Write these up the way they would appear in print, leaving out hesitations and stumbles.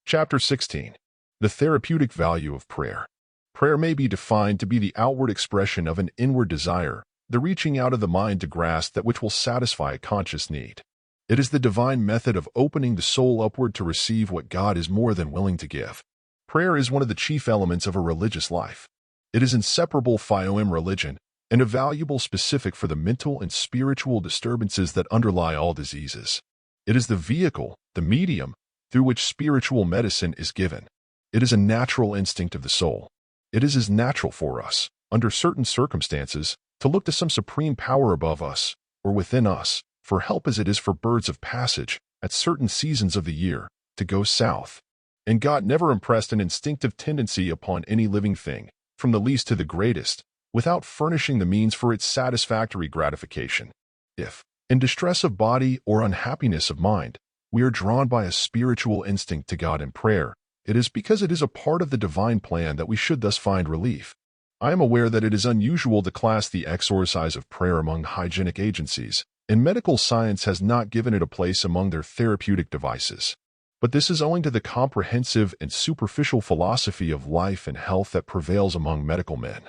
Chapter 16. The Therapeutic Value of Prayer. Prayer may be defined to be the outward expression of an inward desire, the reaching out of the mind to grasp that which will satisfy a conscious need. It is the divine method of opening the soul upward to receive what God is more than willing to give. Prayer is one of the chief elements of a religious life. It is inseparable from religion and a valuable specific for the mental and spiritual disturbances that underlie all diseases. It is the vehicle, the medium, through which spiritual medicine is given. It is a natural instinct of the soul. It is as natural for us, under certain circumstances, to look to some supreme power above us, or within us, for help as it is for birds of passage, at certain seasons of the year, to go south. And God never impressed an instinctive tendency upon any living thing, from the least to the greatest, without furnishing the means for its satisfactory gratification. If, in distress of body or unhappiness of mind, we are drawn by a spiritual instinct to God in prayer, it is because it is a part of the divine plan that we should thus find relief. I am aware that it is unusual to class the exercise of prayer among hygienic agencies, and medical science has not given it a place among their therapeutic devices. But this is owing to the comprehensive and superficial philosophy of life and health that prevails among medical men.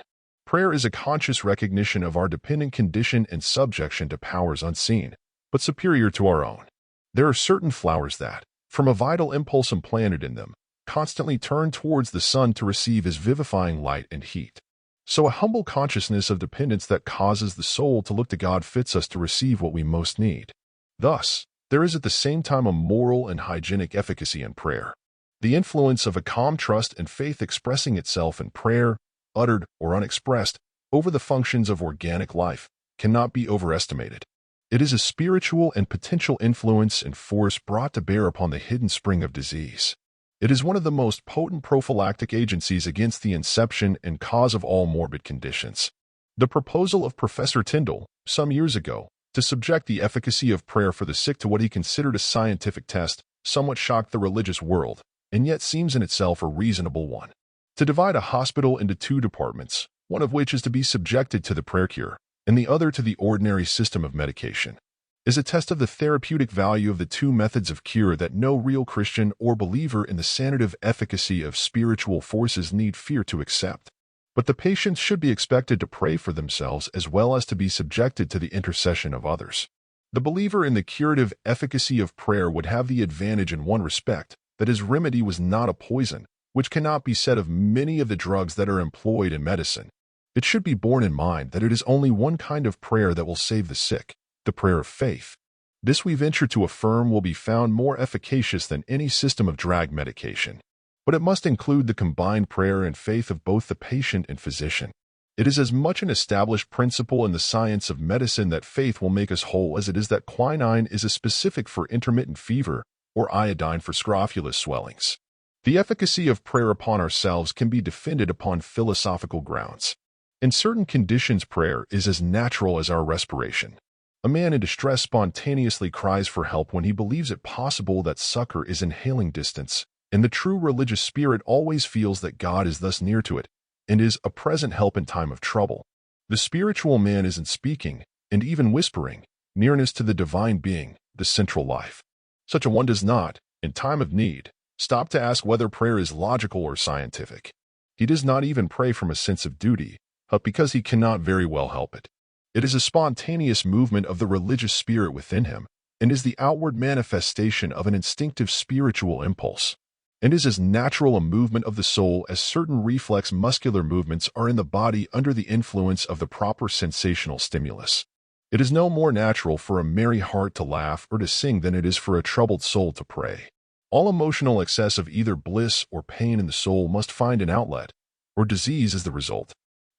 Prayer is a conscious recognition of our dependent condition and subjection to powers unseen, but superior to our own. There are certain flowers that, from a vital impulse implanted in them, constantly turn towards the sun to receive his vivifying light and heat. So a humble consciousness of dependence that causes the soul to look to God fits us to receive what we most need. Thus, there is at the same time a moral and hygienic efficacy in prayer. The influence of a calm trust and faith expressing itself in prayer, uttered or unexpressed, over the functions of organic life, cannot be overestimated. It is a spiritual and potential influence and force brought to bear upon the hidden spring of disease. It is one of the most potent prophylactic agencies against the inception and cause of all morbid conditions. The proposal of Professor Tyndall, some years ago, to subject the efficacy of prayer for the sick to what he considered a scientific test, somewhat shocked the religious world, and yet seems in itself a reasonable one. To divide a hospital into two departments, one of which is to be subjected to the prayer cure, and the other to the ordinary system of medication, is a test of the therapeutic value of the two methods of cure that no real Christian or believer in the sanative efficacy of spiritual forces need fear to accept. But the patients should be expected to pray for themselves as well as to be subjected to the intercession of others. The believer in the curative efficacy of prayer would have the advantage in one respect, that his remedy was not a poison, which cannot be said of many of the drugs that are employed in medicine. It should be borne in mind that it is only one kind of prayer that will save the sick, the prayer of faith. This we venture to affirm will be found more efficacious than any system of drug medication. But it must include the combined prayer and faith of both the patient and physician. It is as much an established principle in the science of medicine that faith will make us whole as it is that quinine is a specific for intermittent fever or iodine for scrofulous swellings. The efficacy of prayer upon ourselves can be defended upon philosophical grounds. In certain conditions, prayer is as natural as our respiration. A man in distress spontaneously cries for help when he believes it possible that succor is in hailing distance, and the true religious spirit always feels that God is thus near to it, and is a present help in time of trouble. The spiritual man is in speaking, and even whispering, nearness to the divine being, the central life. Such a one does not, in time of need, stop to ask whether prayer is logical or scientific. He does not even pray from a sense of duty, but because he cannot very well help it. It is a spontaneous movement of the religious spirit within him, and is the outward manifestation of an instinctive spiritual impulse, and is as natural a movement of the soul as certain reflex muscular movements are in the body under the influence of the proper sensational stimulus. It is no more natural for a merry heart to laugh or to sing than it is for a troubled soul to pray. All emotional excess of either bliss or pain in the soul must find an outlet, or disease is the result.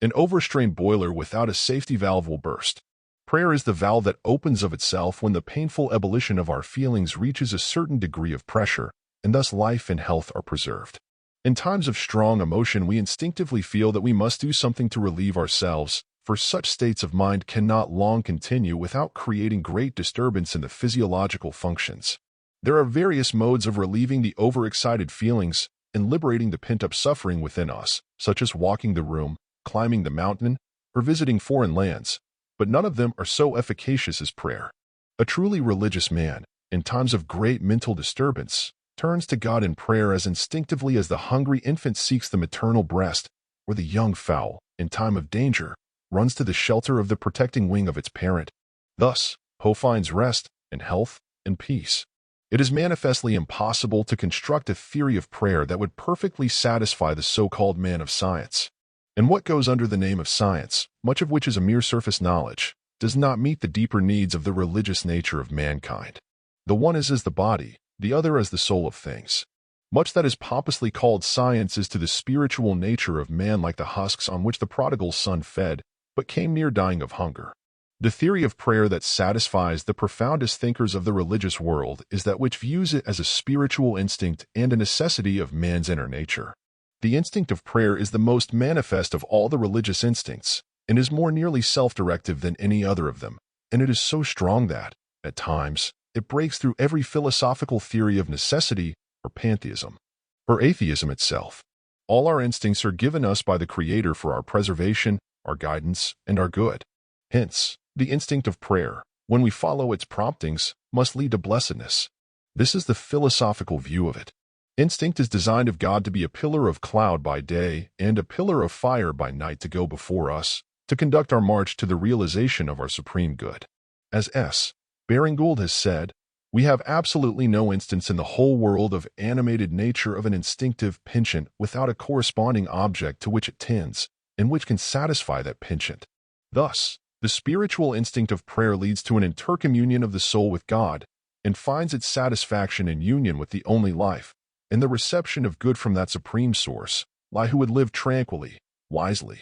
An overstrained boiler without a safety valve will burst. Prayer is the valve that opens of itself when the painful ebullition of our feelings reaches a certain degree of pressure, and thus life and health are preserved. In times of strong emotion, we instinctively feel that we must do something to relieve ourselves, for such states of mind cannot long continue without creating great disturbance in the physiological functions. There are various modes of relieving the overexcited feelings and liberating the pent-up suffering within us, such as walking the room, climbing the mountain, or visiting foreign lands, but none of them are so efficacious as prayer. A truly religious man, in times of great mental disturbance, turns to God in prayer as instinctively as the hungry infant seeks the maternal breast, or the young fowl, in time of danger, runs to the shelter of the protecting wing of its parent. Thus, Poe finds rest and health and peace. It is manifestly impossible to construct a theory of prayer that would perfectly satisfy the so-called man of science. And what goes under the name of science, much of which is a mere surface knowledge, does not meet the deeper needs of the religious nature of mankind. The one is as the body, the other as the soul of things. Much that is pompously called science is to the spiritual nature of man like the husks on which the prodigal son fed, but came near dying of hunger. The theory of prayer that satisfies the profoundest thinkers of the religious world is that which views it as a spiritual instinct and a necessity of man's inner nature. The instinct of prayer is the most manifest of all the religious instincts, and is more nearly self-directive than any other of them, and it is so strong that, at times, it breaks through every philosophical theory of necessity or pantheism, or atheism itself. All our instincts are given us by the Creator for our preservation, our guidance, and our good. Hence, the instinct of prayer, when we follow its promptings, must lead to blessedness. This is the philosophical view of it. Instinct is designed of God to be a pillar of cloud by day and a pillar of fire by night to go before us, to conduct our march to the realization of our supreme good. As S. Baring Gould has said, we have absolutely no instance in the whole world of animated nature of an instinctive penchant without a corresponding object to which it tends, and which can satisfy that penchant. Thus, the spiritual instinct of prayer leads to an intercommunion of the soul with God, and finds its satisfaction in union with the only life, and the reception of good from that supreme source, who would live tranquilly, wisely,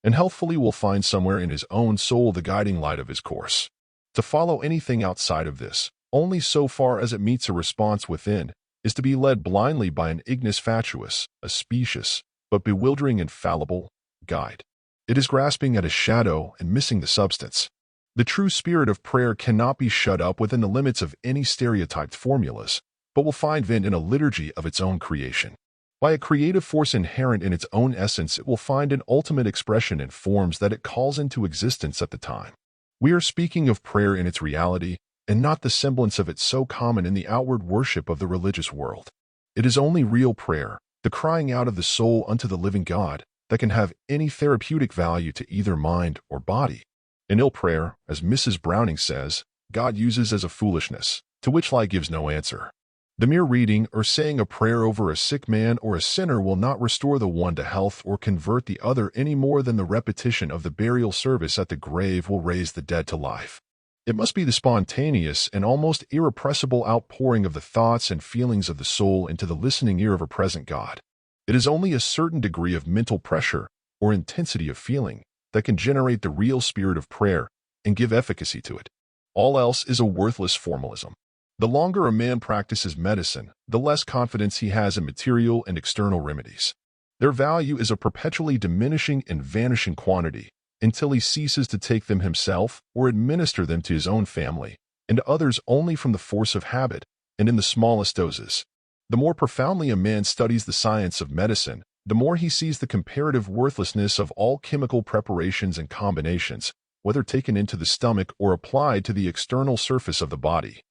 and healthfully will find somewhere in his own soul the guiding light of his course. To follow anything outside of this, only so far as it meets a response within, is to be led blindly by an ignis fatuus, a specious, but bewildering and fallible, guide. It is grasping at a shadow and missing the substance. The true spirit of prayer cannot be shut up within the limits of any stereotyped formulas, but will find vent in a liturgy of its own creation. By a creative force inherent in its own essence, it will find an ultimate expression in forms that it calls into existence at the time. We are speaking of prayer in its reality, and not the semblance of it so common in the outward worship of the religious world. It is only real prayer, the crying out of the soul unto the living God, that can have any therapeutic value to either mind or body. In ill prayer, as Mrs. Browning says, God uses as a foolishness, to which lie gives no answer. The mere reading or saying a prayer over a sick man or a sinner will not restore the one to health or convert the other any more than the repetition of the burial service at the grave will raise the dead to life. It must be the spontaneous and almost irrepressible outpouring of the thoughts and feelings of the soul into the listening ear of a present God. It is only a certain degree of mental pressure or intensity of feeling that can generate the real spirit of prayer and give efficacy to it. All else is a worthless formalism. The longer a man practices medicine, the less confidence he has in material and external remedies. Their value is a perpetually diminishing and vanishing quantity until he ceases to take them himself or administer them to his own family and to others only from the force of habit and in the smallest doses. The more profoundly a man studies the science of medicine, the more he sees the comparative worthlessness of all chemical preparations and combinations, whether taken into the stomach or applied to the external surface of the body.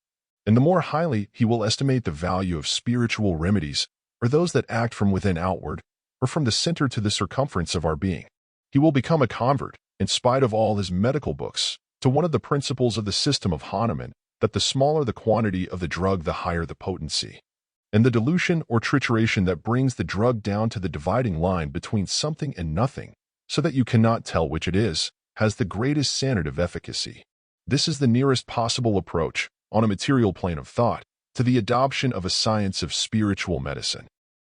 And the more highly he will estimate the value of spiritual remedies, or those that act from within outward, or from the center to the circumference of our being. He will become a convert, in spite of all his medical books, to one of the principles of the system of Hahnemann, that the smaller the quantity of the drug, the higher the potency. And the dilution or trituration that brings the drug down to the dividing line between something and nothing, so that you cannot tell which it is, has the greatest sanative efficacy. This is the nearest possible approach, on a material plane of thought, to the adoption of a science of spiritual medicine.